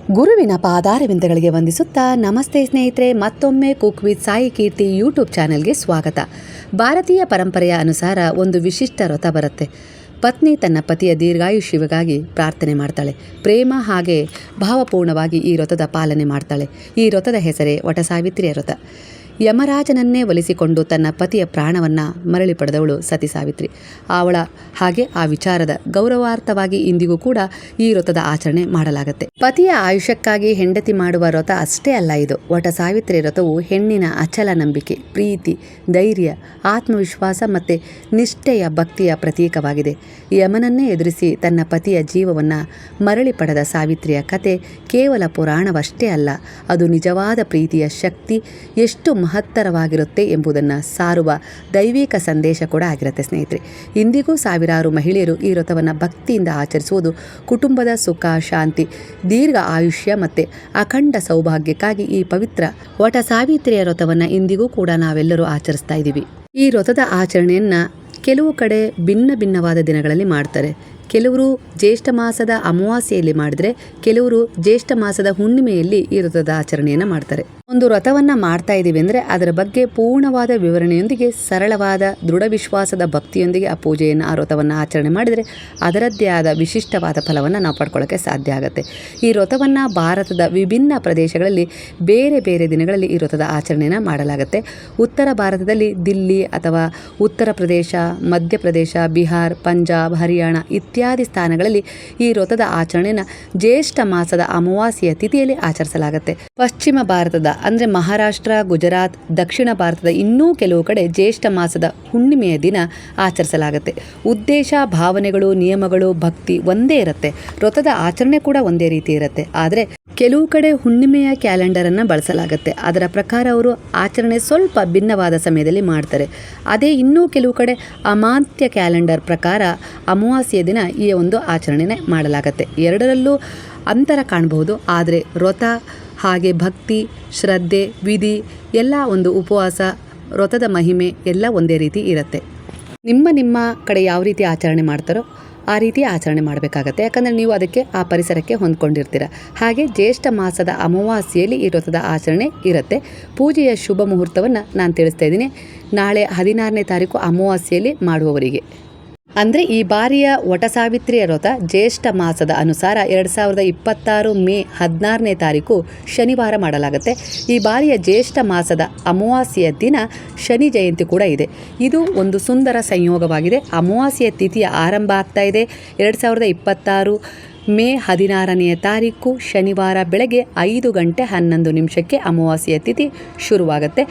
ಗುರುವಿನ ಪಾದಾರವಿಂದಗಳಿಗೆ ವಂದಿಸುತ್ತಾ ನಮಸ್ತೆ ಸ್ನೇಹಿತರೆ, ಮತ್ತೊಮ್ಮೆ cook with Sai Keerthi YouTube ಚಾನೆಲ್ಗೆ ಸ್ವಾಗತ. ಭಾರತೀಯ ಪರಂಪರೆಯ ಅನುಸಾರ ಒಂದು ವಿಶಿಷ್ಟ ವ್ರತ ಬರುತ್ತೆ. ಪತ್ನಿ ತನ್ನ ಪತಿಯ ದೀರ್ಘಾಯುಷ್ಯಗಾಗಿ ಪ್ರಾರ್ಥನೆ ಮಾಡ್ತಾಳೆ. ಪ್ರೇಮ ಹಾಗೆ ಭಾವಪೂರ್ಣವಾಗಿ ಈ ವ್ರತದ ಪಾಲನೆ ಮಾಡ್ತಾಳೆ. ಈ ವ್ರತದ ಹೆಸರೇ ವಟಸಾವಿತ್ರಿಯ ವ್ರತ. ಯಮರಾಜನನ್ನೇ ಒಲಿಸಿಕೊಂಡು ತನ್ನ ಪತಿಯ ಪ್ರಾಣವನ್ನು ಮರಳಿ ಪಡೆದವಳು ಸತಿ ಸಾವಿತ್ರಿ. ಅವಳ ಹಾಗೆ ಆ ವಿಚಾರದ ಗೌರವಾರ್ಥವಾಗಿ ಇಂದಿಗೂ ಕೂಡ ಈ ವ್ರತದ ಆಚರಣೆ ಮಾಡಲಾಗುತ್ತೆ. ಪತಿಯ ಆಯುಷ್ಯಕ್ಕಾಗಿ ಹೆಂಡತಿ ಮಾಡುವ ವ್ರತ ಅಷ್ಟೇ ಅಲ್ಲ ಇದು. ವಟಸಾವಿತ್ರಿ ವ್ರತವು ಹೆಣ್ಣಿನ ಅಚಲ ನಂಬಿಕೆ, ಪ್ರೀತಿ, ಧೈರ್ಯ, ಆತ್ಮವಿಶ್ವಾಸ ಮತ್ತು ನಿಷ್ಠೆಯ ಭಕ್ತಿಯ ಪ್ರತೀಕವಾಗಿದೆ. ಯಮನನ್ನೇ ಎದುರಿಸಿ ತನ್ನ ಪತಿಯ ಜೀವವನ್ನು ಮರಳಿ ಪಡೆದ ಸಾವಿತ್ರಿಯ ಕತೆ ಕೇವಲ ಪುರಾಣವಷ್ಟೇ ಅಲ್ಲ, ಅದು ನಿಜವಾದ ಪ್ರೀತಿಯ ಶಕ್ತಿ ಎಷ್ಟು ಮಹತ್ತರವಾಗಿರುತ್ತೆ ಎಂಬುದನ್ನು ಸಾರುವ ದೈವಿಕ ಸಂದೇಶ ಕೂಡ ಆಗಿರುತ್ತೆ ಸ್ನೇಹಿತರೆ. ಇಂದಿಗೂ ಸಾವಿರಾರು ಮಹಿಳೆಯರು ಈ ವ್ರತವನ್ನು ಭಕ್ತಿಯಿಂದ ಆಚರಿಸುವುದು ಕುಟುಂಬದ ಸುಖ, ಶಾಂತಿ, ದೀರ್ಘ ಆಯುಷ್ಯ ಮತ್ತು ಅಖಂಡ ಸೌಭಾಗ್ಯಕ್ಕಾಗಿ. ಈ ಪವಿತ್ರ ವಟಸಾವಿತ್ರಿಯ ವ್ರತವನ್ನು ಇಂದಿಗೂ ಕೂಡ ನಾವೆಲ್ಲರೂ ಆಚರಿಸ್ತಾ ಇದ್ದೀವಿ. ಈ ವ್ರತದ ಆಚರಣೆಯನ್ನು ಕೆಲವು ಕಡೆ ಭಿನ್ನ ಭಿನ್ನವಾದ ದಿನಗಳಲ್ಲಿ ಮಾಡ್ತಾರೆ. ಕೆಲವರು ಜ್ಯೇಷ್ಠ ಮಾಸದ ಅಮಾವಾಸ್ಯೆಯಲ್ಲಿ ಮಾಡಿದರೆ, ಕೆಲವರು ಜ್ಯೇಷ್ಠ ಮಾಸದ ಹುಣ್ಣಿಮೆಯಲ್ಲಿ ಈ ವ್ರತದ ಆಚರಣೆಯನ್ನು ಮಾಡ್ತಾರೆ. ಒಂದು ವ್ರತವನ್ನು ಮಾಡ್ತಾ ಇದ್ದೀವಿ ಅಂದರೆ ಅದರ ಬಗ್ಗೆ ಪೂರ್ಣವಾದ ವಿವರಣೆಯೊಂದಿಗೆ, ಸರಳವಾದ ದೃಢ ವಿಶ್ವಾಸದ ಭಕ್ತಿಯೊಂದಿಗೆ ಆ ಪೂಜೆಯನ್ನು, ಆ ವ್ರತವನ್ನು ಆಚರಣೆ ಮಾಡಿದರೆ ಅದರದ್ದೇ ಆದ ವಿಶಿಷ್ಟವಾದ ಫಲವನ್ನು ನಾವು ಪಡ್ಕೊಳ್ಳೋಕ್ಕೆ ಸಾಧ್ಯ ಆಗುತ್ತೆ. ಈ ವ್ರತವನ್ನು ಭಾರತದ ವಿಭಿನ್ನ ಪ್ರದೇಶಗಳಲ್ಲಿ ಬೇರೆ ಬೇರೆ ದಿನಗಳಲ್ಲಿ ಈ ವ್ರತದ ಆಚರಣೆಯನ್ನು ಮಾಡಲಾಗುತ್ತೆ. ಉತ್ತರ ಭಾರತದಲ್ಲಿ ದಿಲ್ಲಿ ಅಥವಾ ಉತ್ತರ ಪ್ರದೇಶ, ಮಧ್ಯಪ್ರದೇಶ, ಬಿಹಾರ್, ಪಂಜಾಬ್, ಹರಿಯಾಣ ಇತ್ಯಾದಿ ಸ್ಥಾನಗಳಲ್ಲಿ ಈ ವ್ರತದ ಆಚರಣೆಯನ್ನು ಜ್ಯೇಷ್ಠ ಮಾಸದ ಅಮಾವಾಸ್ಯೆಯ ತಿಥಿಯಲ್ಲಿ ಆಚರಿಸಲಾಗುತ್ತೆ. ಪಶ್ಚಿಮ ಭಾರತದ ಅಂದರೆ ಮಹಾರಾಷ್ಟ್ರ, ಗುಜರಾತ್, ದಕ್ಷಿಣ ಭಾರತದ ಇನ್ನೂ ಕೆಲವು ಕಡೆ ಜ್ಯೇಷ್ಠ ಮಾಸದ ಹುಣ್ಣಿಮೆಯ ದಿನ ಆಚರಿಸಲಾಗುತ್ತೆ. ಉದ್ದೇಶ, ಭಾವನೆಗಳು, ನಿಯಮಗಳು, ಭಕ್ತಿ ಒಂದೇ ಇರುತ್ತೆ. ವ್ರತದ ಆಚರಣೆ ಕೂಡ ಒಂದೇ ರೀತಿ ಇರುತ್ತೆ. ಆದರೆ ಕೆಲವು ಕಡೆ ಹುಣ್ಣಿಮೆಯ ಕ್ಯಾಲೆಂಡರನ್ನು ಬಳಸಲಾಗುತ್ತೆ. ಅದರ ಪ್ರಕಾರ ಅವರು ಆಚರಣೆ ಸ್ವಲ್ಪ ಭಿನ್ನವಾದ ಸಮಯದಲ್ಲಿ ಮಾಡ್ತಾರೆ. ಅದೇ ಇನ್ನೂ ಕೆಲವು ಕಡೆ ಅಮಾತ್ಯ ಕ್ಯಾಲೆಂಡರ್ ಪ್ರಕಾರ ಅಮಾವಾಸ್ಯೆಯ ದಿನ ಈ ಒಂದು ಆಚರಣೆನೇ ಮಾಡಲಾಗುತ್ತೆ. ಎರಡರಲ್ಲೂ ಅಂತರ ಕಾಣಬಹುದು. ಆದರೆ ವ್ರತ ಹಾಗೆ ಭಕ್ತಿ, ಶ್ರದ್ಧೆ, ವಿಧಿ ಎಲ್ಲ, ಒಂದು ಉಪವಾಸ, ವ್ರತದ ಮಹಿಮೆ ಎಲ್ಲ ಒಂದೇ ರೀತಿ ಇರುತ್ತೆ. ನಿಮ್ಮ ಕಡೆ ಯಾವ ರೀತಿ ಆಚರಣೆ ಮಾಡ್ತಾರೋ ಆ ರೀತಿ ಆಚರಣೆ ಮಾಡಬೇಕಾಗತ್ತೆ. ಯಾಕಂದರೆ ನೀವು ಅದಕ್ಕೆ, ಆ ಪರಿಸರಕ್ಕೆ ಹೊಂದ್ಕೊಂಡಿರ್ತೀರ. ಹಾಗೆ ಜ್ಯೇಷ್ಠ ಮಾಸದ ಅಮಾವಾಸ್ಯೆಯಲ್ಲಿ ಈ ವ್ರತದ ಆಚರಣೆ ಇರುತ್ತೆ. ಪೂಜೆಯ ಶುಭ ಮುಹೂರ್ತವನ್ನು ನಾನು ತಿಳಿಸ್ತಾ ಇದ್ದೀನಿ. ನಾಳೆ 16ನೇ ತಾರೀಕು ಅಮಾವಾಸ್ಯೆಯಲ್ಲಿ ಮಾಡುವವರಿಗೆ, ಅಂದರೆ ಈ ಬಾರಿಯ ವಟಸಾವಿತ್ರಿಯ ವ್ರತ ಜ್ಯೇಷ್ಠ ಮಾಸದ ಅನುಸಾರ 2026 ಮೇ 16ನೇ ತಾರೀಕು ಶನಿವಾರ ಮಾಡಲಾಗುತ್ತೆ. ಈ ಬಾರಿಯ ಜ್ಯೇಷ್ಠ ಮಾಸದ ಅಮಾವಾಸ್ಯೆಯ ದಿನ ಶನಿ ಜಯಂತಿ ಕೂಡ ಇದೆ. ಇದು ಒಂದು ಸುಂದರ ಸಂಯೋಗವಾಗಿದೆ. ಅಮಾವಾಸ್ಯೆಯ ತಿಥಿಯ ಆರಂಭ ಆಗ್ತಾ ಇದೆ 2026 ಮೇ 16ನೇ ತಾರೀಕು ಶನಿವಾರ ಬೆಳಗ್ಗೆ 5:11 ಅಮಾವಾಸ್ಯೆಯ ತಿಥಿ ಶುರುವಾಗುತ್ತೆ.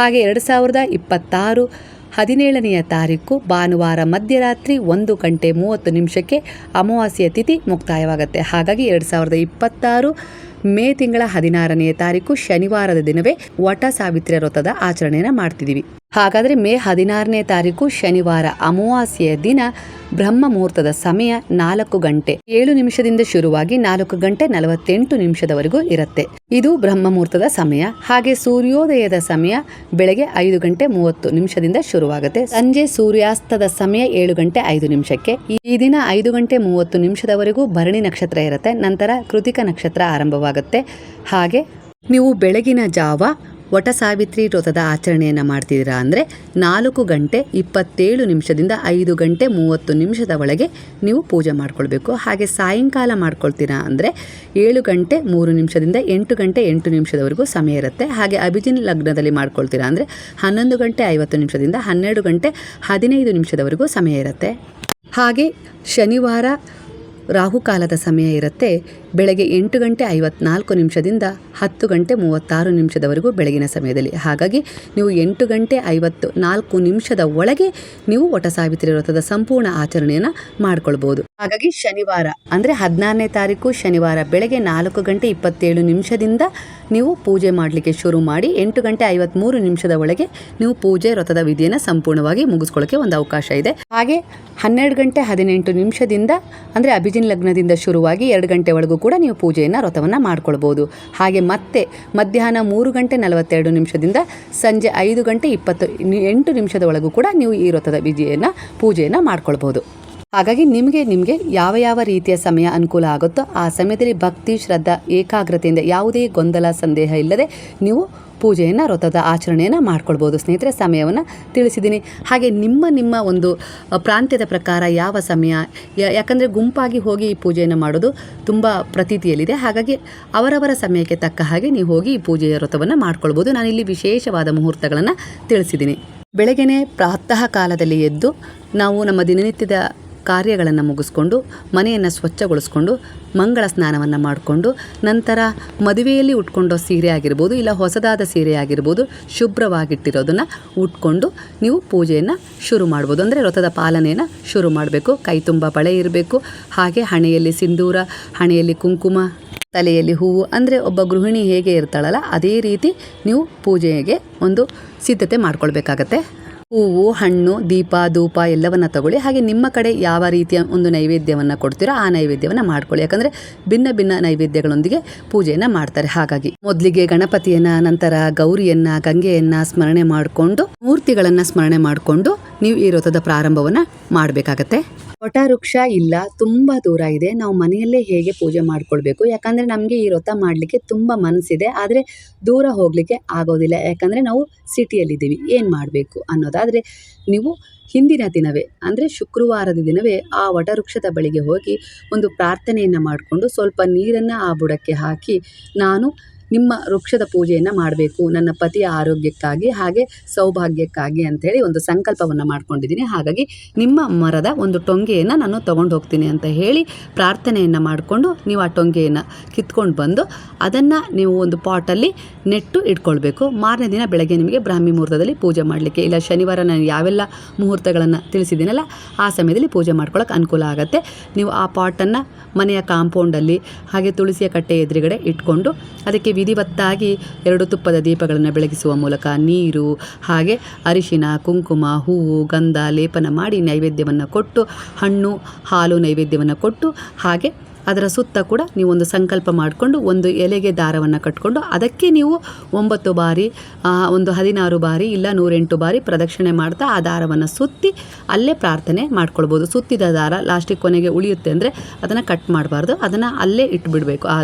ಹಾಗೆ 2026 17ನೇ ತಾರೀಕು ಭಾನುವಾರ ಮಧ್ಯರಾತ್ರಿ 1:30 ಅಮಾವಾಸ್ಯೆಯ ತಿಥಿ ಮುಕ್ತಾಯವಾಗುತ್ತೆ. ಹಾಗಾಗಿ 2026 ಮೇ ತಿಂಗಳ 16ನೇ ತಾರೀಕು ಶನಿವಾರದ ದಿನವೇ ವಟಸಾವಿತ್ರಿ ವ್ರತದ ಆಚರಣೆಯನ್ನು ಮಾಡ್ತಿದ್ದೀವಿ. ಹಾಗಾದರೆ ಮೇ 16ನೇ ತಾರೀಕು ಶನಿವಾರ ಅಮಾವಾಸ್ಯೆಯ ದಿನ ಬ್ರಹ್ಮ ಮುಹೂರ್ತದ ಸಮಯ 4:07 ಶುರುವಾಗಿ 4:48 ಇರುತ್ತೆ. ಇದು ಬ್ರಹ್ಮ ಮುಹೂರ್ತದ ಸಮಯ. ಹಾಗೆ ಸೂರ್ಯೋದಯದ ಸಮಯ ಬೆಳಗ್ಗೆ 5:30 ಶುರುವಾಗುತ್ತೆ. ಸಂಜೆ ಸೂರ್ಯಾಸ್ತದ ಸಮಯ 7:05. ಈ ದಿನ 5:30 ಭರಣಿ ನಕ್ಷತ್ರ ಇರುತ್ತೆ. ನಂತರ ಕೃತಿಕ ನಕ್ಷತ್ರ ಆರಂಭವಾಗುತ್ತೆ. ಹಾಗೆ ನೀವು ಬೆಳಗಿನ ಜಾವ ವಟಸಾವಿತ್ರಿ ವ್ರತದ ಆಚರಣೆಯನ್ನು ಮಾಡ್ತಿದ್ದೀರಾ ಅಂದರೆ 4:27 5:30 ಒಳಗೆ ನೀವು ಪೂಜೆ ಮಾಡ್ಕೊಳ್ಬೇಕು. ಹಾಗೆ ಸಾಯಂಕಾಲ ಮಾಡ್ಕೊಳ್ತೀರಾ ಅಂದರೆ 7:03 8:08 ಸಮಯ ಇರುತ್ತೆ. ಹಾಗೆ ಅಭಿಜಿನ್ ಲಗ್ನದಲ್ಲಿ ಮಾಡ್ಕೊಳ್ತೀರಾ ಅಂದರೆ 11:50 12:15 ಸಮಯ ಇರುತ್ತೆ. ಹಾಗೆ ಶನಿವಾರ ರಾಹುಕಾಲದ ಸಮಯ ಇರುತ್ತೆ. ಬೆಳಗ್ಗೆ 8:54 10:36 ಬೆಳಗಿನ ಸಮಯದಲ್ಲಿ. ಹಾಗಾಗಿ ನೀವು 8:54 ಒಳಗೆ ನೀವು ವಟಸಾವಿತ್ರಿ ವ್ರತದ ಸಂಪೂರ್ಣ ಆಚರಣೆಯನ್ನು ಮಾಡ್ಕೊಳ್ಬೋದು. ಹಾಗಾಗಿ ಶನಿವಾರ ಅಂದರೆ 16ನೇ ತಾರೀಕು ಶನಿವಾರ ಬೆಳಗ್ಗೆ 4:27 ನೀವು ಪೂಜೆ ಮಾಡಲಿಕ್ಕೆ ಶುರು ಮಾಡಿ 8:53 ಒಳಗೆ ನೀವು ಪೂಜೆ ವ್ರತದ ವಿಧಿಯನ್ನು ಸಂಪೂರ್ಣವಾಗಿ ಮುಗಿಸ್ಕೊಳ್ಳೋಕ್ಕೆ ಒಂದು ಅವಕಾಶ ಇದೆ. ಹಾಗೆ 12:18 ಅಂದರೆ ಅಭಿಜಿನ್ ಲಗ್ನದಿಂದ ಶುರುವಾಗಿ 2 ಗಂಟೆ ಒಳಗೂ ಕೂಡ ನೀವು ಪೂಜೆಯನ್ನು ವ್ರತವನ್ನು ಮಾಡ್ಕೊಳ್ಬೋದು. ಹಾಗೆ ಮತ್ತೆ ಮಧ್ಯಾಹ್ನ 3:42 ಸಂಜೆ 5:28 ಒಳಗೂ ಕೂಡ ನೀವು ಈ ವ್ರತದ ವಿಧಿಯನ್ನು ಪೂಜೆಯನ್ನು ಮಾಡ್ಕೊಳ್ಬೋದು. ಹಾಗಾಗಿ ನಿಮಗೆ ಯಾವ ಯಾವ ರೀತಿಯ ಸಮಯ ಅನುಕೂಲ ಆಗುತ್ತೋ ಆ ಸಮಯದಲ್ಲಿ ಭಕ್ತಿ ಶ್ರದ್ಧಾ ಏಕಾಗ್ರತೆಯಿಂದ ಯಾವುದೇ ಗೊಂದಲ ಸಂದೇಹ ಇಲ್ಲದೆ ನೀವು ಪೂಜೆಯನ್ನು ವ್ರತದ ಆಚರಣೆಯನ್ನು ಮಾಡ್ಕೊಳ್ಬೋದು ಸ್ನೇಹಿತರೆ. ಸಮಯವನ್ನು ತಿಳಿಸಿದ್ದೀನಿ. ಹಾಗೆ ನಿಮ್ಮ ಒಂದು ಪ್ರಾಂತ್ಯದ ಪ್ರಕಾರ ಯಾವ ಸಮಯ, ಯಾಕಂದರೆ ಗುಂಪಾಗಿ ಹೋಗಿ ಈ ಪೂಜೆಯನ್ನು ಮಾಡೋದು ತುಂಬ ಪ್ರತೀತಿಯಲ್ಲಿದೆ. ಹಾಗಾಗಿ ಅವರವರ ಸಮಯಕ್ಕೆ ತಕ್ಕ ಹಾಗೆ ನೀವು ಹೋಗಿ ಈ ಪೂಜೆಯ ವ್ರತವನ್ನು ಮಾಡ್ಕೊಳ್ಬೋದು. ನಾನಿಲ್ಲಿ ವಿಶೇಷವಾದ ಮುಹೂರ್ತಗಳನ್ನು ತಿಳಿಸಿದ್ದೀನಿ. ಬೆಳಗ್ಗೆನೇ ಪ್ರಾತಃ ಕಾಲದಲ್ಲಿ ಎದ್ದು ನಾವು ನಮ್ಮ ದಿನನಿತ್ಯದ ಕಾರ್ಯಗಳನ್ನು ಮುಗಿಸ್ಕೊಂಡು ಮನೆಯನ್ನು ಸ್ವಚ್ಛಗೊಳಿಸ್ಕೊಂಡು ಮಂಗಳ ಸ್ನಾನವನ್ನು ಮಾಡಿಕೊಂಡು ನಂತರ ಮದುವೆಯಲ್ಲಿ ಉಟ್ಕೊಂಡೋ ಸೀರೆ ಆಗಿರ್ಬೋದು, ಇಲ್ಲ ಹೊಸದಾದ ಸೀರೆ ಆಗಿರ್ಬೋದು, ಶುಭ್ರವಾಗಿಟ್ಟಿರೋದನ್ನು ಉಟ್ಕೊಂಡು ನೀವು ಪೂಜೆಯನ್ನು ಶುರು ಮಾಡ್ಬೋದು. ಅಂದರೆ ವ್ರತದ ಪಾಲನೆಯನ್ನು ಶುರು ಮಾಡಬೇಕು. ಕೈ ತುಂಬ ಬಳೆ ಇರಬೇಕು. ಹಾಗೆ ಹಣೆಯಲ್ಲಿ ಸಿಂಧೂರ, ಹಣೆಯಲ್ಲಿ ಕುಂಕುಮ, ತಲೆಯಲ್ಲಿ ಹೂವು. ಅಂದರೆ ಒಬ್ಬ ಗೃಹಿಣಿ ಹೇಗೆ ಇರ್ತಾಳಲ್ಲ ಅದೇ ರೀತಿ ನೀವು ಪೂಜೆಗೆ ಒಂದು ಸಿದ್ಧತೆ ಮಾಡ್ಕೊಳ್ಬೇಕಾಗತ್ತೆ. ಹೂವು, ಹಣ್ಣು, ದೀಪ, ಧೂಪ ಎಲ್ಲವನ್ನು ತಗೊಳ್ಳಿ. ಹಾಗೆ ನಿಮ್ಮ ಕಡೆ ಯಾವ ರೀತಿಯ ಒಂದು ನೈವೇದ್ಯವನ್ನು ಕೊಡ್ತೀರೋ ಆ ನೈವೇದ್ಯವನ್ನು ಮಾಡ್ಕೊಳ್ಳಿ. ಯಾಕಂದರೆ ಭಿನ್ನ ಭಿನ್ನ ನೈವೇದ್ಯಗಳೊಂದಿಗೆ ಪೂಜೆಯನ್ನು ಮಾಡ್ತಾರೆ. ಹಾಗಾಗಿ ಮೊದಲಿಗೆ ಗಣಪತಿಯನ್ನು, ನಂತರ ಗೌರಿಯನ್ನು, ಗಂಗೆಯನ್ನು ಸ್ಮರಣೆ ಮಾಡಿಕೊಂಡು, ಮೂರ್ತಿಗಳನ್ನು ಸ್ಮರಣೆ ಮಾಡಿಕೊಂಡು ನೀವು ಈ ವ್ರತದ ಪ್ರಾರಂಭವನ್ನು ಮಾಡಬೇಕಾಗತ್ತೆ. ವಟವೃಕ್ಷ ಇಲ್ಲ, ತುಂಬ ದೂರ ಇದೆ, ನಾವು ಮನೆಯಲ್ಲೇ ಹೇಗೆ ಪೂಜೆ ಮಾಡ್ಕೊಳ್ಬೇಕು? ಯಾಕಂದರೆ ನಮಗೆ ಈ ವ್ರತ ಮಾಡಲಿಕ್ಕೆ ತುಂಬ ಮನಸ್ಸಿದೆ, ಆದರೆ ದೂರ ಹೋಗಲಿಕ್ಕೆ ಆಗೋದಿಲ್ಲ. ಯಾಕಂದರೆ ನಾವು ಸಿಟಿಯಲ್ಲಿದ್ದೀವಿ, ಏನು ಮಾಡಬೇಕು ಅನ್ನೋದಾದರೆ ನೀವು ಹಿಂದಿನ ದಿನವೇ ಅಂದರೆ ಶುಕ್ರವಾರದ ದಿನವೇ ಆ ವಟವೃಕ್ಷದ ಬಳಿಗೆ ಹೋಗಿ ಒಂದು ಪ್ರಾರ್ಥನೆಯನ್ನು ಮಾಡಿಕೊಂಡು ಸ್ವಲ್ಪ ನೀರನ್ನು ಆ ಬುಡಕ್ಕೆ ಹಾಕಿ, ನಾನು ನಿಮ್ಮ ವೃಕ್ಷದ ಪೂಜೆಯನ್ನು ಮಾಡಬೇಕು ನನ್ನ ಪತಿಯ ಆರೋಗ್ಯಕ್ಕಾಗಿ ಹಾಗೆ ಸೌಭಾಗ್ಯಕ್ಕಾಗಿ ಅಂಥೇಳಿ ಒಂದು ಸಂಕಲ್ಪವನ್ನು ಮಾಡ್ಕೊಂಡಿದ್ದೀನಿ. ಹಾಗಾಗಿ ನಿಮ್ಮ ಮರದ ಒಂದು ಟೊಂಗೆಯನ್ನು ನಾನು ತೊಗೊಂಡು ಹೋಗ್ತೀನಿ ಅಂತ ಹೇಳಿ ಪ್ರಾರ್ಥನೆಯನ್ನು ಮಾಡಿಕೊಂಡು ನೀವು ಆ ಟೊಂಗೆಯನ್ನು ಕಿತ್ಕೊಂಡು ಬಂದು ಅದನ್ನು ನೀವು ಒಂದು ಪಾಟಲ್ಲಿ ನೆಟ್ಟು ಇಟ್ಕೊಳ್ಬೇಕು. ಮಾರನೇ ದಿನ ಬೆಳಗ್ಗೆ ನಿಮಗೆ ಬ್ರಾಹ್ಮಿ ಮುಹೂರ್ತದಲ್ಲಿ ಪೂಜೆ ಮಾಡಲಿಕ್ಕೆ, ಇಲ್ಲ ಶನಿವಾರ ನಾನು ಯಾವೆಲ್ಲ ಮುಹೂರ್ತಗಳನ್ನು ತಿಳಿಸಿದ್ದೀನಲ್ಲ ಆ ಸಮಯದಲ್ಲಿ ಪೂಜೆ ಮಾಡ್ಕೊಳ್ಳೋಕೆ ಅನುಕೂಲ ಆಗುತ್ತೆ. ನೀವು ಆ ಪಾಟನ್ನು ಮನೆಯ ಕಾಂಪೌಂಡಲ್ಲಿ ಹಾಗೆ ತುಳಸಿಯ ಕಟ್ಟೆ ಎದುರುಗಡೆ ಇಟ್ಕೊಂಡು ಅದಕ್ಕೆ ವಿಧಿವತ್ತಾಗಿ 2 ತುಪ್ಪದ ದೀಪಗಳನ್ನು ಬೆಳಗಿಸುವ ಮೂಲಕ ನೀರು ಹಾಗೆ ಅರಿಶಿನ, ಕುಂಕುಮ, ಹೂವು, ಗಂಧ ಲೇಪನ ಮಾಡಿ ನೈವೇದ್ಯವನ್ನು ಕೊಟ್ಟು, ಹಣ್ಣು ಹಾಲು ನೈವೇದ್ಯವನ್ನು ಕೊಟ್ಟು, ಹಾಗೆ ಅದರ ಸುತ್ತ ಕೂಡ ನೀವು ಒಂದು ಸಂಕಲ್ಪ ಮಾಡಿಕೊಂಡು ಒಂದು ಎಲೆಗೆ ದಾರವನ್ನು ಕಟ್ಕೊಂಡು ಅದಕ್ಕೆ ನೀವು 9 ಬಾರಿ, ಒಂದು 16 ಬಾರಿ, ಇಲ್ಲ 108 ಬಾರಿ ಪ್ರದಕ್ಷಿಣೆ ಮಾಡ್ತಾ ಆ ದಾರವನ್ನು ಸುತ್ತಿ ಅಲ್ಲೇ ಪ್ರಾರ್ಥನೆ ಮಾಡ್ಕೊಳ್ಬೋದು. ಸುತ್ತಿದ ದಾರ ಲಾಸ್ಟಿಗೆ ಕೊನೆಗೆ ಉಳಿಯುತ್ತೆ ಅಂದರೆ ಅದನ್ನು ಕಟ್ ಮಾಡಬಾರ್ದು, ಅದನ್ನು ಅಲ್ಲೇ ಇಟ್ಬಿಡಬೇಕು, ಆ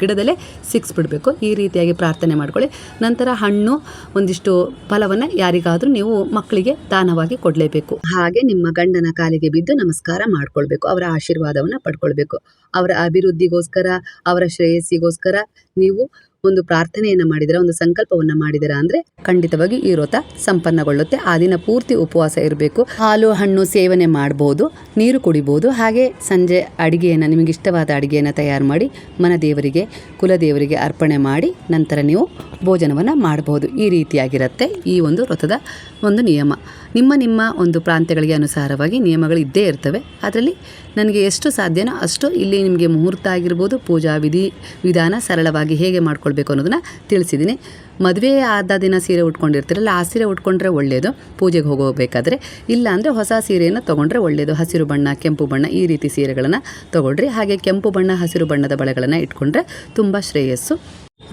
ಗಿಡದಲ್ಲೇ ಸಿಕ್ಸ್ಬಿಡಬೇಕು. ಈ ರೀತಿಯಾಗಿ ಪ್ರಾರ್ಥನೆ ಮಾಡ್ಕೊಳ್ಳಿ. ನಂತರ ಹಣ್ಣು, ಒಂದಿಷ್ಟು ಫಲವನ್ನು ಯಾರಿಗಾದರೂ ನೀವು ಮಕ್ಕಳಿಗೆ ದಾನವಾಗಿ ಕೊಡಲೇಬೇಕು. ಹಾಗೆ ನಿಮ್ಮ ಗಂಡನ ಕಾಲಿಗೆ ಬಿದ್ದು ನಮಸ್ಕಾರ ಮಾಡ್ಕೊಳ್ಬೇಕು, ಅವರ ಆಶೀರ್ವಾದವನ್ನು ಪಡ್ಕೊಳ್ಬೇಕು. ಅವರ ಅಭಿವೃದ್ಧಿಗೋಸ್ಕರ, ಅವರ ಶ್ರೇಯಸ್ಸಿಗೋಸ್ಕರ ನೀವು ಒಂದು ಪ್ರಾರ್ಥನೆಯನ್ನು ಮಾಡಿದಿರ, ಒಂದು ಸಂಕಲ್ಪವನ್ನು ಮಾಡಿದಿರ ಅಂದರೆ ಖಂಡಿತವಾಗಿ ಈ ವ್ರತ ಸಂಪನ್ನಗೊಳ್ಳುತ್ತೆ. ಆ ದಿನ ಪೂರ್ತಿ ಉಪವಾಸ ಇರಬೇಕು. ಹಾಲು ಹಣ್ಣು ಸೇವನೆ ಮಾಡ್ಬೋದು, ನೀರು ಕುಡಿಬೋದು. ಹಾಗೆ ಸಂಜೆ ಅಡುಗೆಯನ್ನು, ನಿಮಗೆ ಇಷ್ಟವಾದ ಅಡುಗೆಯನ್ನು ತಯಾರು ಮಾಡಿ ಮನದೇವರಿಗೆ, ಕುಲದೇವರಿಗೆ ಅರ್ಪಣೆ ಮಾಡಿ ನಂತರ ನೀವು ಭೋಜನವನ್ನು ಮಾಡಬಹುದು. ಈ ರೀತಿಯಾಗಿರುತ್ತೆ ಈ ಒಂದು ವ್ರತದ ಒಂದು ನಿಯಮ. ನಿಮ್ಮ ಒಂದು ಪ್ರಾಂತ್ಯಗಳಿಗೆ ಅನುಸಾರವಾಗಿ ನಿಯಮಗಳು ಇದ್ದೇ ಇರ್ತವೆ. ಅದರಲ್ಲಿ ನನಗೆ ಎಷ್ಟು ಸಾಧ್ಯನೋ ಅಷ್ಟು ಇಲ್ಲಿ ನಿಮಗೆ ಮುಹೂರ್ತ ಆಗಿರ್ಬೋದು, ಪೂಜಾ ವಿಧಾನ ಸರಳವಾಗಿ ಹೇಗೆ ಮಾಡ್ಕೊಳ್ಬೇಕು ಅನ್ನೋದನ್ನು ತಿಳಿಸಿದ್ದೀನಿ. ಮದುವೆ ಆದ ದಿನ ಸೀರೆ ಉಟ್ಕೊಂಡಿರ್ತೀರಲ್ಲ ಆ ಸೀರೆ ಉಟ್ಕೊಂಡ್ರೆ ಒಳ್ಳೆಯದು ಪೂಜೆಗೆ ಹೋಗಬೇಕಾದ್ರೆ. ಇಲ್ಲ ಅಂದರೆ ಹೊಸ ಸೀರೆಯನ್ನು ತೊಗೊಂಡ್ರೆ ಒಳ್ಳೆಯದು. ಹಸಿರು ಬಣ್ಣ, ಕೆಂಪು ಬಣ್ಣ ಈ ರೀತಿ ಸೀರೆಗಳನ್ನು ತೊಗೊಳ್ರಿ. ಹಾಗೆ ಕೆಂಪು ಬಣ್ಣ, ಹಸಿರು ಬಣ್ಣದ ಬಳೆಗಳನ್ನು ಇಟ್ಕೊಂಡ್ರೆ ತುಂಬ ಶ್ರೇಯಸ್ಸು.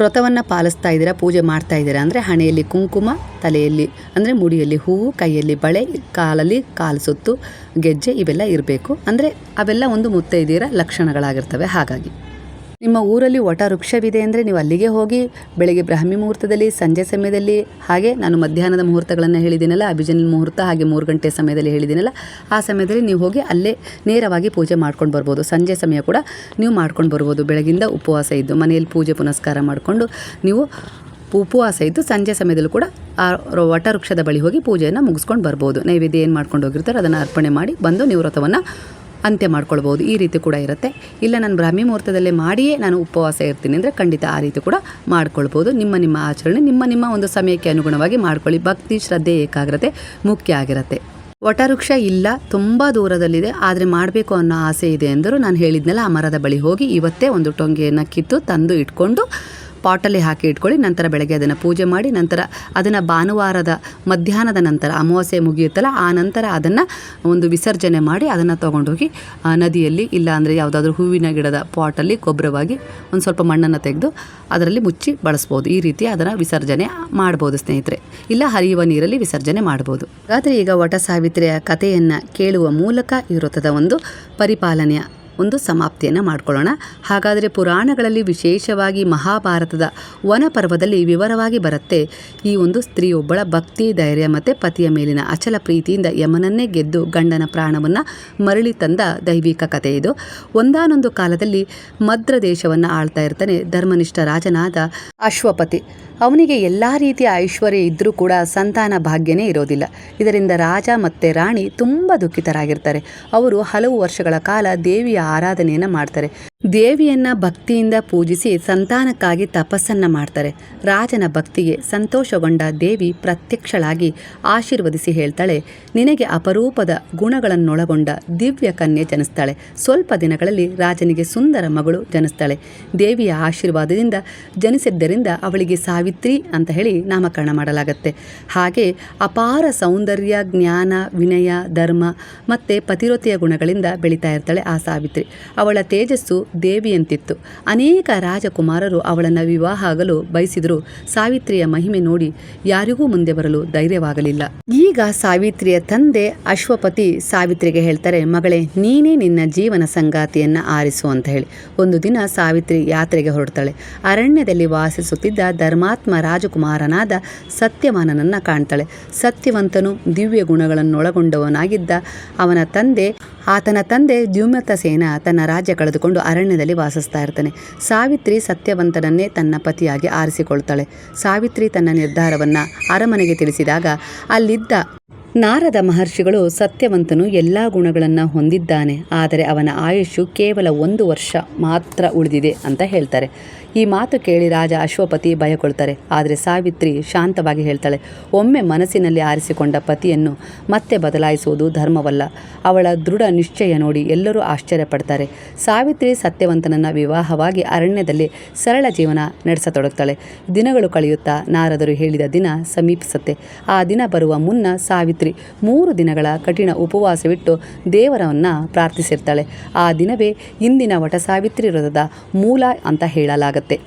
ವ್ರತವನ್ನು ಪಾಲಿಸ್ತಾ ಇದ್ದೀರಾ, ಪೂಜೆ ಮಾಡ್ತಾ ಇದ್ದೀರಾ ಅಂದರೆ ಹಣೆಯಲ್ಲಿ ಕುಂಕುಮ, ತಲೆಯಲ್ಲಿ ಅಂದರೆ ಮುಡಿಯಲ್ಲಿ ಹೂವು, ಕೈಯಲ್ಲಿ ಬಳೆ, ಕಾಲಲ್ಲಿ ಕಾಲು ಸುತ್ತು, ಗೆಜ್ಜೆ ಇವೆಲ್ಲ ಇರಬೇಕು. ಅಂದರೆ ಅವೆಲ್ಲ ಒಂದು ಮುತ್ತೈದೆಯರ ಲಕ್ಷಣಗಳಾಗಿರ್ತವೆ. ಹಾಗಾಗಿ ನಿಮ್ಮ ಊರಲ್ಲಿ ವಟವೃಕ್ಷವಿದೆ ಅಂದರೆ ನೀವು ಅಲ್ಲಿಗೆ ಹೋಗಿ ಬೆಳಗ್ಗೆ ಬ್ರಾಹ್ಮಿ ಮುಹೂರ್ತದಲ್ಲಿ, ಸಂಜೆ ಸಮಯದಲ್ಲಿ, ಹಾಗೆ ನಾನು ಮಧ್ಯಾಹ್ನದ ಮುಹೂರ್ತಗಳನ್ನು ಹೇಳಿದ್ದೀನಲ್ಲ, ಅಭಿಜಿನ್ ಮುಹೂರ್ತ, ಹಾಗೆ 3 ಗಂಟೆ ಸಮಯದಲ್ಲಿ ಹೇಳಿದ್ದೀನಲ್ಲ ಆ ಸಮಯದಲ್ಲಿ ನೀವು ಹೋಗಿ ಅಲ್ಲೇ ನೇರವಾಗಿ ಪೂಜೆ ಮಾಡ್ಕೊಂಡು ಬರ್ಬೋದು. ಸಂಜೆ ಸಮಯ ಕೂಡ ನೀವು ಮಾಡ್ಕೊಂಡು ಬರ್ಬೋದು. ಬೆಳಗಿಂದ ಉಪವಾಸ ಇದ್ದು ಮನೆಯಲ್ಲಿ ಪೂಜೆ ಪುನಸ್ಕಾರ ಮಾಡಿಕೊಂಡು ನೀವು ಉಪವಾಸ ಇದ್ದು ಸಂಜೆ ಸಮಯದಲ್ಲೂ ಕೂಡ ಆ ವಟವೃಕ್ಷದ ಬಳಿ ಹೋಗಿ ಪೂಜೆಯನ್ನು ಮುಗಿಸ್ಕೊಂಡು ಬರ್ಬೋದು. ನೈವೇದ್ಯ ಏನು ಮಾಡ್ಕೊಂಡು ಹೋಗಿರ್ತಾರೆ ಅದನ್ನು ಅರ್ಪಣೆ ಮಾಡಿ ಬಂದು ನೀವು ವ್ರತವನ್ನು ಅಂತ್ಯ ಮಾಡ್ಕೊಳ್ಬೋದು. ಈ ರೀತಿ ಕೂಡ ಇರುತ್ತೆ. ಇಲ್ಲ ನಾನು ಬ್ರಾಹ್ಮಿ ಮುಹೂರ್ತದಲ್ಲೇ ಮಾಡಿಯೇ ನಾನು ಉಪವಾಸ ಇರ್ತೀನಿ ಅಂದರೆ ಖಂಡಿತ ಆ ರೀತಿ ಕೂಡ ಮಾಡ್ಕೊಳ್ಬೋದು. ನಿಮ್ಮ ಆಚರಣೆ ನಿಮ್ಮ ಒಂದು ಸಮಯಕ್ಕೆ ಅನುಗುಣವಾಗಿ ಮಾಡ್ಕೊಳ್ಳಿ. ಭಕ್ತಿ ಶ್ರದ್ಧೆ ಏಕಾಗ್ರತೆ ಮುಖ್ಯ ಆಗಿರುತ್ತೆ. ವಟವೃಕ್ಷ ಇಲ್ಲ, ತುಂಬ ದೂರದಲ್ಲಿದೆ, ಆದರೆ ಮಾಡಬೇಕು ಅನ್ನೋ ಆಸೆ ಇದೆ ಎಂದರು ನಾನು ಹೇಳಿದ್ನಲ್ಲ ಆ ಮರದ ಬಳಿ ಹೋಗಿ ಇವತ್ತೇ ಒಂದು ಟೊಂಗೆಯನ್ನು ಕಿತ್ತು ತಂದು ಇಟ್ಕೊಂಡು ಪಾಟಲ್ಲಿ ಹಾಕಿ ಇಟ್ಕೊಳ್ಳಿ. ನಂತರ ಬೆಳಗ್ಗೆ ಅದನ್ನು ಪೂಜೆ ಮಾಡಿ ನಂತರ ಅದನ್ನು ಭಾನುವಾರದ ಮಧ್ಯಾಹ್ನದ ನಂತರ ಅಮಾವಾಸ್ಯೆ ಮುಗಿಯುತ್ತಲ್ಲ ಆ ನಂತರ ಅದನ್ನು ಒಂದು ವಿಸರ್ಜನೆ ಮಾಡಿ ಅದನ್ನು ತೊಗೊಂಡೋಗಿ ನದಿಯಲ್ಲಿ ಇಲ್ಲ ಅಂದರೆ ಯಾವುದಾದ್ರೂ ಹೂವಿನ ಗಿಡದ ಪಾಟಲ್ಲಿ ಗೊಬ್ಬರವಾಗಿ ಒಂದು ಸ್ವಲ್ಪ ಮಣ್ಣನ್ನು ತೆಗೆದು ಅದರಲ್ಲಿ ಮುಚ್ಚಿ ಬಳಸ್ಬೋದು. ಈ ರೀತಿ ಅದನ್ನು ವಿಸರ್ಜನೆ ಮಾಡ್ಬೋದು ಸ್ನೇಹಿತರೆ, ಇಲ್ಲ ಹರಿಯುವ ನೀರಲ್ಲಿ ವಿಸರ್ಜನೆ ಮಾಡ್ಬೋದು. ಹಾಗಾದರೆ ಈಗ ವಟ ಸಾವಿತ್ರಿಯ ಕಥೆಯನ್ನು ಕೇಳುವ ಮೂಲಕ ಈ ವ್ರತದ ಒಂದು ಪರಿಪಾಲನೆಯ ಒಂದು ಸಮಾಪ್ತಿಯನ್ನು ಮಾಡ್ಕೊಳ್ಳೋಣ. ಹಾಗಾದರೆ ಪುರಾಣಗಳಲ್ಲಿ ವಿಶೇಷವಾಗಿ ಮಹಾಭಾರತದ ವನಪರ್ವದಲ್ಲಿ ವಿವರವಾಗಿ ಬರುತ್ತೆ. ಈ ಒಂದು ಸ್ತ್ರೀಯೊಬ್ಬಳ ಭಕ್ತಿ, ಧೈರ್ಯ ಮತ್ತು ಪತಿಯ ಮೇಲಿನ ಅಚಲ ಪ್ರೀತಿಯಿಂದ ಯಮನನ್ನೇ ಗೆದ್ದು ಗಂಡನ ಪ್ರಾಣವನ್ನು ಮರಳಿ ತಂದ ದೈವಿಕ ಕಥೆ ಇದು. ಒಂದಾನೊಂದು ಕಾಲದಲ್ಲಿ ಮದ್ರ ದೇಶವನ್ನು ಆಳ್ತಾ ಇರ್ತಾನೆ ಧರ್ಮನಿಷ್ಠ ರಾಜನಾದ ಅಶ್ವಪತಿ. ಅವನಿಗೆ ಎಲ್ಲ ರೀತಿಯ ಐಶ್ವರ್ಯ ಇದ್ದರೂ ಕೂಡ ಸಂತಾನ ಭಾಗ್ಯನೇ ಇರೋದಿಲ್ಲ. ಇದರಿಂದ ರಾಜ ಮತ್ತು ರಾಣಿ ತುಂಬ ದುಃಖಿತರಾಗಿರ್ತಾರೆ. ಅವರು ಹಲವು ವರ್ಷಗಳ ಕಾಲ ದೇವಿಯ ಆರಾಧನೆಯನ್ನು ಮಾಡ್ತಾರೆ. ದೇವಿಯನ್ನು ಭಕ್ತಿಯಿಂದ ಪೂಜಿಸಿ ಸಂತಾನಕ್ಕಾಗಿ ತಪಸ್ಸನ್ನು ಮಾಡ್ತಾರೆ. ರಾಜನ ಭಕ್ತಿಗೆ ಸಂತೋಷಗೊಂಡ ದೇವಿ ಪ್ರತ್ಯಕ್ಷಳಾಗಿ ಆಶೀರ್ವದಿಸಿ ಹೇಳ್ತಾಳೆ, ನಿನಗೆ ಅಪರೂಪದ ಗುಣಗಳನ್ನೊಳಗೊಂಡ ದಿವ್ಯ ಕನ್ಯೆ ಜನಿಸ್ತಾಳೆ. ಸ್ವಲ್ಪ ದಿನಗಳಲ್ಲಿ ರಾಜನಿಗೆ ಸುಂದರ ಮಗಳು ಜನಿಸ್ತಾಳೆ. ದೇವಿಯ ಆಶೀರ್ವಾದದಿಂದ ಜನಿಸಿದ್ದರಿಂದ ಅವಳಿಗೆ ಸಾವಿತ್ರಿ ಅಂತ ಹೇಳಿ ನಾಮಕರಣ ಮಾಡಲಾಗುತ್ತೆ. ಹಾಗೆ ಅಪಾರ ಸೌಂದರ್ಯ, ಜ್ಞಾನ, ವಿನಯ, ಧರ್ಮ ಮತ್ತು ಪತಿವ್ರತೆಯ ಗುಣಗಳಿಂದ ಬೆಳೀತಾ ಇರ್ತಾಳೆ ಆ ಸಾವಿತ್ರಿ. ಅವಳ ತೇಜಸ್ಸು ದೇವಿಯಂತಿತ್ತು. ಅನೇಕ ರಾಜಕುಮಾರರು ಅವಳನ್ನು ವಿವಾಹ ಆಗಲು ಬಯಸಿದರೂ ಸಾವಿತ್ರಿಯ ಮಹಿಮೆ ನೋಡಿ ಯಾರಿಗೂ ಮುಂದೆ ಬರಲು ಧೈರ್ಯವಾಗಲಿಲ್ಲ. ಈಗ ಸಾವಿತ್ರಿಯ ತಂದೆ ಅಶ್ವಪತಿ ಸಾವಿತ್ರಿಗೆ ಹೇಳ್ತಾರೆ, ಮಗಳೇ, ನೀನೇ ನಿನ್ನ ಜೀವನ ಸಂಗಾತಿಯನ್ನು ಆರಿಸು ಅಂತ ಹೇಳಿ. ಒಂದು ದಿನ ಸಾವಿತ್ರಿ ಯಾತ್ರೆಗೆ ಹೊರಡ್ತಾಳೆ. ಅರಣ್ಯದಲ್ಲಿ ವಾಸಿಸುತ್ತಿದ್ದ ಧರ್ಮಾತ್ಮ ರಾಜಕುಮಾರನಾದ ಸತ್ಯವಾನನನ್ನು ಕಾಣ್ತಾಳೆ. ಸತ್ಯವಂತನು ದಿವ್ಯ ಗುಣಗಳನ್ನೊಳಗೊಂಡವನಾಗಿದ್ದ ಆತನ ತಂದೆ ದ್ಯುಮ್ನತಸೇನ ತನ್ನ ರಾಜ್ಯ ಕಳೆದುಕೊಂಡು ಅರಣ್ಯದಲ್ಲಿ ವಾಸಿಸ್ತಾ ಇರ್ತಾನೆ. ಸಾವಿತ್ರಿ ಸತ್ಯವಂತನನ್ನೇ ತನ್ನ ಪತಿಯಾಗಿ ಆರಿಸಿಕೊಳ್ತಾಳೆ. ಸಾವಿತ್ರಿ ತನ್ನ ನಿರ್ಧಾರವನ್ನು ಅರಮನೆಗೆ ತಿಳಿಸಿದಾಗ ಅಲ್ಲಿದ್ದ ನಾರದ ಮಹರ್ಷಿಗಳು, ಸತ್ಯವಂತನು ಎಲ್ಲ ಗುಣಗಳನ್ನು ಹೊಂದಿದ್ದಾನೆ, ಆದರೆ ಅವನ ಆಯುಷ್ಯು ಕೇವಲ 1 ವರ್ಷ ಮಾತ್ರ ಉಳಿದಿದೆ ಅಂತ ಹೇಳ್ತಾರೆ. ಈ ಮಾತು ಕೇಳಿ ರಾಜ ಅಶ್ವಪತಿ ಭಯಕೊಳ್ತಾರೆ. ಆದರೆ ಸಾವಿತ್ರಿ ಶಾಂತವಾಗಿ ಹೇಳ್ತಾಳೆ, ಒಮ್ಮೆ ಮನಸ್ಸಿನಲ್ಲಿ ಆರಿಸಿಕೊಂಡ ಪತಿಯನ್ನು ಮತ್ತೆ ಬದಲಾಯಿಸುವುದು ಧರ್ಮವಲ್ಲ. ಅವಳ ದೃಢ ನಿಶ್ಚಯ ನೋಡಿ ಎಲ್ಲರೂ ಆಶ್ಚರ್ಯಪಡ್ತಾರೆ. ಸಾವಿತ್ರಿ ಸತ್ಯವಂತನನ್ನು ವಿವಾಹವಾಗಿ ಅರಣ್ಯದಲ್ಲಿ ಸರಳ ಜೀವನ ನಡೆಸತೊಡಗ್ತಾಳೆ. ದಿನಗಳು ಕಳೆಯುತ್ತಾ ನಾರದರು ಹೇಳಿದ ದಿನ ಸಮೀಪಿಸುತ್ತೆ. ಆ ದಿನ ಬರುವ ಮುನ್ನ ಸಾವಿತ್ರಿ 3 ದಿನಗಳ ಕಠಿಣ ಉಪವಾಸವಿಟ್ಟು ದೇವರನ್ನು ಪ್ರಾರ್ಥಿಸಿರ್ತಾಳೆ. ಆ ದಿನವೇ ಇಂದಿನ ವಟ ಸಾವಿತ್ರಿ ವ್ರತದ ಮೂಲ ಅಂತ ಹೇಳಲಾಗುತ್ತೆ.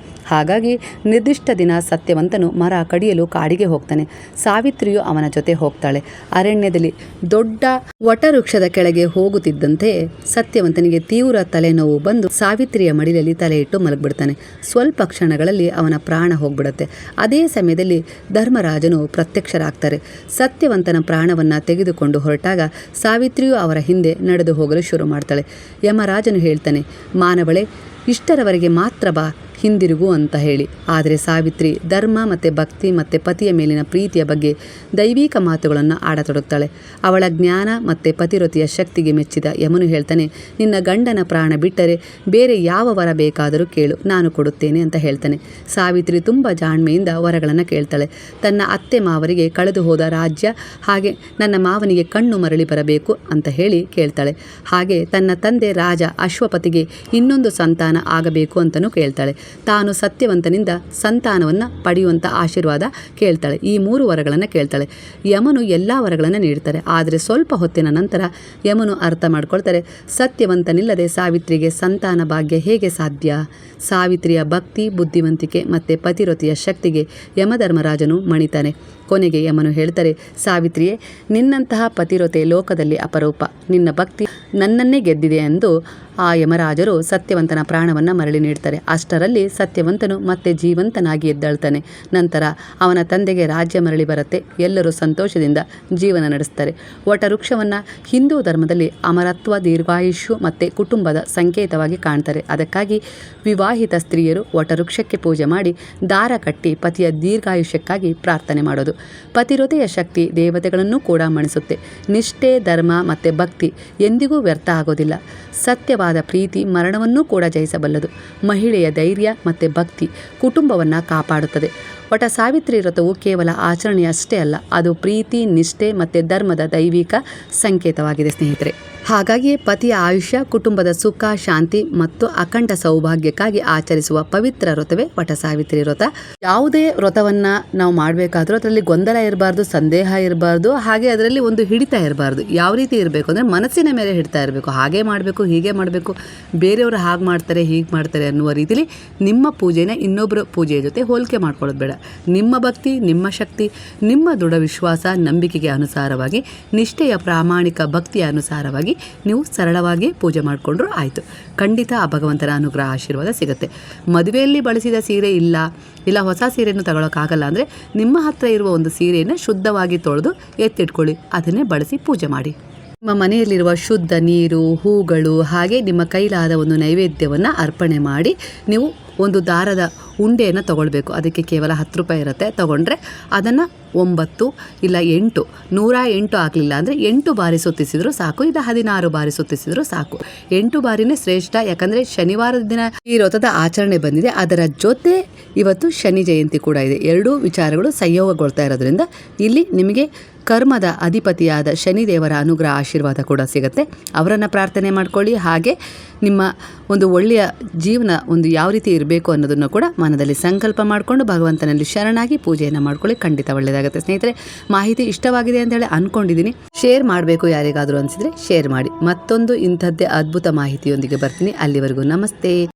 ಹಾಗಾಗಿ ನಿರ್ದಿಷ್ಟ ದಿನ ಸತ್ಯವಂತನು ಮರ ಕಡಿಯಲು ಕಾಡಿಗೆ ಹೋಗ್ತಾನೆ. ಸಾವಿತ್ರಿಯು ಅವನ ಜೊತೆ ಹೋಗ್ತಾಳೆ. ಅರಣ್ಯದಲ್ಲಿ ದೊಡ್ಡ ವಟವೃಕ್ಷದ ಕೆಳಗೆ ಹೋಗುತ್ತಿದ್ದಂತೆ ಸತ್ಯವಂತನಿಗೆ ತೀವ್ರ ತಲೆನೋವು ಬಂದು ಸಾವಿತ್ರಿಯ ಮಡಿಲಲ್ಲಿ ತಲೆ ಇಟ್ಟು ಮಲಗಿಬಿಡ್ತಾನೆ. ಸ್ವಲ್ಪ ಕ್ಷಣಗಳಲ್ಲಿ ಅವನ ಪ್ರಾಣ ಹೋಗ್ಬಿಡುತ್ತೆ. ಅದೇ ಸಮಯದಲ್ಲಿ ಧರ್ಮರಾಜನು ಪ್ರತ್ಯಕ್ಷರಾಗ್ತಾರೆ. ಸತ್ಯವಂತನ ಪ್ರಾಣವನ್ನು ತೆಗೆದುಕೊಂಡು ಹೊರಟಾಗ ಸಾವಿತ್ರಿಯು ಅವರ ಹಿಂದೆ ನಡೆದು ಹೋಗಲು ಶುರು ಮಾಡ್ತಾಳೆ. ಯಮರಾಜನು ಹೇಳ್ತಾನೆ, ಮಾನವಳೆ, ಇಷ್ಟರವರೆಗೆ ಮಾತ್ರ ಬಾ, ಹಿಂದಿರುಗು ಅಂತ ಹೇಳಿ. ಆದರೆ ಸಾವಿತ್ರಿ ಧರ್ಮ ಮತ್ತು ಭಕ್ತಿ ಮತ್ತು ಪತಿಯ ಮೇಲಿನ ಪ್ರೀತಿಯ ಬಗ್ಗೆ ದೈವಿಕ ಮಾತುಗಳನ್ನು ಆಡತೊಡಗ್ತಾಳೆ. ಅವಳ ಜ್ಞಾನ ಮತ್ತು ಪತಿವ್ರತೆಯ ಶಕ್ತಿಗೆ ಮೆಚ್ಚಿದ ಯಮನು ಹೇಳ್ತಾನೆ, ನಿನ್ನ ಗಂಡನ ಪ್ರಾಣ ಬಿಟ್ಟರೆ ಬೇರೆ ಯಾವ ವರ ಬೇಕಾದರೂ ಕೇಳು, ನಾನು ಕೊಡುತ್ತೇನೆ ಅಂತ ಹೇಳ್ತಾನೆ. ಸಾವಿತ್ರಿ ತುಂಬ ಜಾಣ್ಮೆಯಿಂದ ವರಗಳನ್ನು ಕೇಳ್ತಾಳೆ. ತನ್ನ ಅತ್ತೆ ಮಾವರಿಗೆ ಕಳೆದು ಹೋದ ರಾಜ್ಯ, ಹಾಗೆ ನನ್ನ ಮಾವನಿಗೆ ಕಣ್ಣು ಮರಳಿ ಬರಬೇಕು ಅಂತ ಹೇಳಿ ಕೇಳ್ತಾಳೆ. ಹಾಗೆ ತನ್ನ ತಂದೆ ರಾಜ ಅಶ್ವಪತಿಗೆ ಇನ್ನೊಂದು ಸಂತಾನ ಆಗಬೇಕು ಅಂತಲೂ ಕೇಳ್ತಾಳೆ. ತಾನು ಸತ್ಯವಂತನಿಂದ ಸಂತಾನವನ್ನು ಪಡೆಯುವಂಥ ಆಶೀರ್ವಾದ ಕೇಳ್ತಾಳೆ. ಈ 3 ವರಗಳನ್ನು ಕೇಳ್ತಾಳೆ. ಯಮನು ಎಲ್ಲ ವರಗಳನ್ನು ನೀಡ್ತಾರೆ. ಆದರೆ ಸ್ವಲ್ಪ ಹೊತ್ತಿನ ನಂತರ ಯಮನು ಅರ್ಥ ಮಾಡ್ಕೊಳ್ತಾರೆ, ಸತ್ಯವಂತನಿಲ್ಲದೆ ಸಾವಿತ್ರಿಗೆ ಸಂತಾನ ಭಾಗ್ಯ ಹೇಗೆ ಸಾಧ್ಯ? ಸಾವಿತ್ರಿಯ ಭಕ್ತಿ, ಬುದ್ಧಿವಂತಿಕೆ ಮತ್ತು ಪತಿವ್ರತೆಯ ಶಕ್ತಿಗೆ ಯಮಧರ್ಮರಾಜನು ಮಣಿತಾನೆ. ಕೊನೆಗೆ ಯಮನು ಹೇಳ್ತಾರೆ, ಸಾವಿತ್ರಿಯೇ, ನಿನ್ನಂತಹ ಪತಿವ್ರತೆ ಲೋಕದಲ್ಲಿ ಅಪರೂಪ. ನಿನ್ನ ಭಕ್ತಿ ನನ್ನನ್ನೇ ಗೆದ್ದಿದೆ ಎಂದು ಆ ಯಮರಾಜರು ಸತ್ಯವಂತನ ಪ್ರಾಣವನ್ನು ಮರಳಿ ನೀಡ್ತಾರೆ. ಅಷ್ಟರಲ್ಲಿ ಸತ್ಯವಂತನು ಮತ್ತೆ ಜೀವಂತನಾಗಿ ಎದ್ದೇಳ್ತಾನೆ. ನಂತರ ಅವನ ತಂದೆಗೆ ರಾಜ್ಯ ಮರಳಿ ಬರುತ್ತೆ. ಎಲ್ಲರೂ ಸಂತೋಷದಿಂದ ಜೀವನ ನಡೆಸ್ತಾರೆ. ವಟವೃಕ್ಷವನ್ನು ಹಿಂದೂ ಧರ್ಮದಲ್ಲಿ ಅಮರತ್ವ, ದೀರ್ಘಾಯುಷ್ಯು ಮತ್ತು ಕುಟುಂಬದ ಸಂಕೇತವಾಗಿ ಕಾಣ್ತಾರೆ. ಅದಕ್ಕಾಗಿ ವಿವಾಹಿತ ಸ್ತ್ರೀಯರು ವಟವೃಕ್ಷಕ್ಕೆ ಪೂಜೆ ಮಾಡಿ ದಾರ ಕಟ್ಟಿ ಪತಿಯ ದೀರ್ಘಾಯುಷ್ಯಕ್ಕಾಗಿ ಪ್ರಾರ್ಥನೆ ಮಾಡೋದು. ಪತಿವ್ರತೆಯ ಶಕ್ತಿ ದೇವತೆಗಳನ್ನು ಕೂಡ ಮಣಿಸುತ್ತೆ. ನಿಷ್ಠೆ, ಧರ್ಮ ಮತ್ತು ಭಕ್ತಿ ಎಂದಿಗೂ ವ್ಯರ್ಥ ಆಗೋದಿಲ್ಲ. ಸತ್ಯವಾದ ಪ್ರೀತಿ ಮರಣವನ್ನೂ ಕೂಡ ಜಯಿಸಬಲ್ಲದು. ಮಹಿಳೆಯ ಧೈರ್ಯ ಮತ್ತು ಭಕ್ತಿ ಕುಟುಂಬವನ್ನು ಕಾಪಾಡುತ್ತದೆ. ವಟ ಸಾವಿತ್ರಿ ವ್ರತವು ಕೇವಲ ಆಚರಣೆಯಷ್ಟೇ ಅಲ್ಲ, ಅದು ಪ್ರೀತಿ, ನಿಷ್ಠೆ ಮತ್ತು ಧರ್ಮದ ದೈವಿಕ ಸಂಕೇತವಾಗಿದೆ ಸ್ನೇಹಿತರೆ. ಹಾಗಾಗಿಯೇ ಪತಿಯ ಆಯುಷ್ಯ, ಕುಟುಂಬದ ಸುಖ, ಶಾಂತಿ ಮತ್ತು ಅಖಂಡ ಸೌಭಾಗ್ಯಕ್ಕಾಗಿ ಆಚರಿಸುವ ಪವಿತ್ರ ವ್ರತವೇ ವಟ ಸಾವಿತ್ರಿ ವ್ರತ. ಯಾವುದೇ ವ್ರತವನ್ನು ನಾವು ಮಾಡಬೇಕಾದ್ರೂ ಅದರಲ್ಲಿ ಗೊಂದಲ ಇರಬಾರ್ದು, ಸಂದೇಹ ಇರಬಾರ್ದು, ಹಾಗೆ ಅದರಲ್ಲಿ ಒಂದು ಹಿಡಿತ ಇರಬಾರ್ದು. ಯಾವ ರೀತಿ ಇರಬೇಕು ಅಂದರೆ ಮನಸ್ಸಿನ ಮೇಲೆ ಹಿಡಿತಾ ಇರಬೇಕು. ಹಾಗೆ ಮಾಡಬೇಕು, ಹೀಗೆ ಮಾಡಬೇಕು, ಬೇರೆಯವರು ಹಾಗೆ ಮಾಡ್ತಾರೆ, ಹೀಗೆ ಮಾಡ್ತಾರೆ ಅನ್ನುವ ರೀತಿಯಲ್ಲಿ ನಿಮ್ಮ ಪೂಜೆನ ಇನ್ನೊಬ್ಬರ ಪೂಜೆಯ ಜೊತೆ ಹೋಲಿಕೆ ಮಾಡ್ಕೊಳ್ಳೋದು ಬೇಡ. ನಿಮ್ಮ ಭಕ್ತಿ, ನಿಮ್ಮ ಶಕ್ತಿ, ನಿಮ್ಮ ದೃಢ ವಿಶ್ವಾಸ, ನಂಬಿಕೆಗೆ ಅನುಸಾರವಾಗಿ, ನಿಷ್ಠೆಯ ಪ್ರಾಮಾಣಿಕ ಭಕ್ತಿಯ ಅನುಸಾರವಾಗಿ ನೀವು ಸರಳವಾಗಿ ಪೂಜೆ ಮಾಡಿಕೊಂಡ್ರೂ ಆಯಿತು. ಖಂಡಿತ ಆ ಭಗವಂತನ ಅನುಗ್ರಹ, ಆಶೀರ್ವಾದ ಸಿಗುತ್ತೆ. ಮದುವೆಯಲ್ಲಿ ಬಳಸಿದ ಸೀರೆ ಇಲ್ಲ ಹೊಸ ಸೀರೆಯನ್ನು ತಗೊಳ್ಳೋಕ್ಕಾಗಲ್ಲ ಅಂದರೆ ನಿಮ್ಮ ಹತ್ರ ಇರುವ ಒಂದು ಸೀರೆಯನ್ನು ಶುದ್ಧವಾಗಿ ತೊಳೆದು ಎತ್ತಿಟ್ಕೊಳ್ಳಿ, ಅದನ್ನೇ ಬಳಸಿ ಪೂಜೆ ಮಾಡಿ. ನಿಮ್ಮ ಮನೆಯಲ್ಲಿರುವ ಶುದ್ಧ ನೀರು, ಹೂಗಳು, ಹಾಗೆ ನಿಮ್ಮ ಕೈಲಾದ ಒಂದು ನೈವೇದ್ಯವನ್ನು ಅರ್ಪಣೆ ಮಾಡಿ ನೀವು ಒಂದು ದಾರದ ಉಂಡೆಯನ್ನು ತೊಗೊಳ್ಬೇಕು. ಅದಕ್ಕೆ ಕೇವಲ 10 ರೂಪಾಯಿ ಇರುತ್ತೆ. ತೊಗೊಂಡ್ರೆ ಅದನ್ನು 9 ಇಲ್ಲ 8, 108 ಆಗಲಿಲ್ಲ ಅಂದರೆ 8 ಬಾರಿ ಸುತ್ತಿಸಿದರೂ ಸಾಕು, ಇಲ್ಲ 16 ಬಾರಿ ಸುತ್ತಿಸಿದರೂ ಸಾಕು. 8 ಬಾರಿನೇ ಶ್ರೇಷ್ಠ. ಯಾಕಂದರೆ ಶನಿವಾರದ ದಿನ ಈ ವ್ರತದ ಆಚರಣೆ ಬಂದಿದೆ, ಅದರ ಜೊತೆ ಇವತ್ತು ಶನಿ ಜಯಂತಿ ಕೂಡ ಇದೆ. ಎರಡೂ ವಿಚಾರಗಳು ಸಂಯೋಗಗೊಳ್ತಾ ಇರೋದ್ರಿಂದ ಇಲ್ಲಿ ನಿಮಗೆ ಕರ್ಮದ ಅಧಿಪತಿಯಾದ ಶನಿದೇವರ ಅನುಗ್ರಹ, ಆಶೀರ್ವಾದ ಕೂಡ ಸಿಗುತ್ತೆ. ಅವರನ್ನು ಪ್ರಾರ್ಥನೆ ಮಾಡ್ಕೊಳ್ಳಿ. ಹಾಗೆ ನಿಮ್ಮ ಒಂದು ಒಳ್ಳೆಯ ಜೀವನ ಒಂದು ಯಾವ ರೀತಿ ಇರಬೇಕು ಅನ್ನೋದನ್ನು ಕೂಡ ಮನದಲ್ಲಿ ಸಂಕಲ್ಪ ಮಾಡಿಕೊಂಡು ಭಗವಂತನಲ್ಲಿ ಶರಣಾಗಿ ಪೂಜೆಯನ್ನು ಮಾಡ್ಕೊಳ್ಳಿ. ಖಂಡಿತ ಒಳ್ಳೆಯದಾಗುತ್ತೆ ಸ್ನೇಹಿತರೆ. ಮಾಹಿತಿ ಇಷ್ಟವಾಗಿದೆ ಅಂತ ಹೇಳಿ ಅಂದ್ಕೊಂಡಿದ್ದೀನಿ. ಶೇರ್ ಮಾಡಬೇಕು ಯಾರಿಗಾದರೂ ಅನಿಸಿದರೆ ಶೇರ್ ಮಾಡಿ. ಮತ್ತೊಂದು ಇಂಥದ್ದೇ ಅದ್ಭುತ ಮಾಹಿತಿಯೊಂದಿಗೆ ಬರ್ತೀನಿ. ಅಲ್ಲಿವರೆಗೂ ನಮಸ್ತೆ.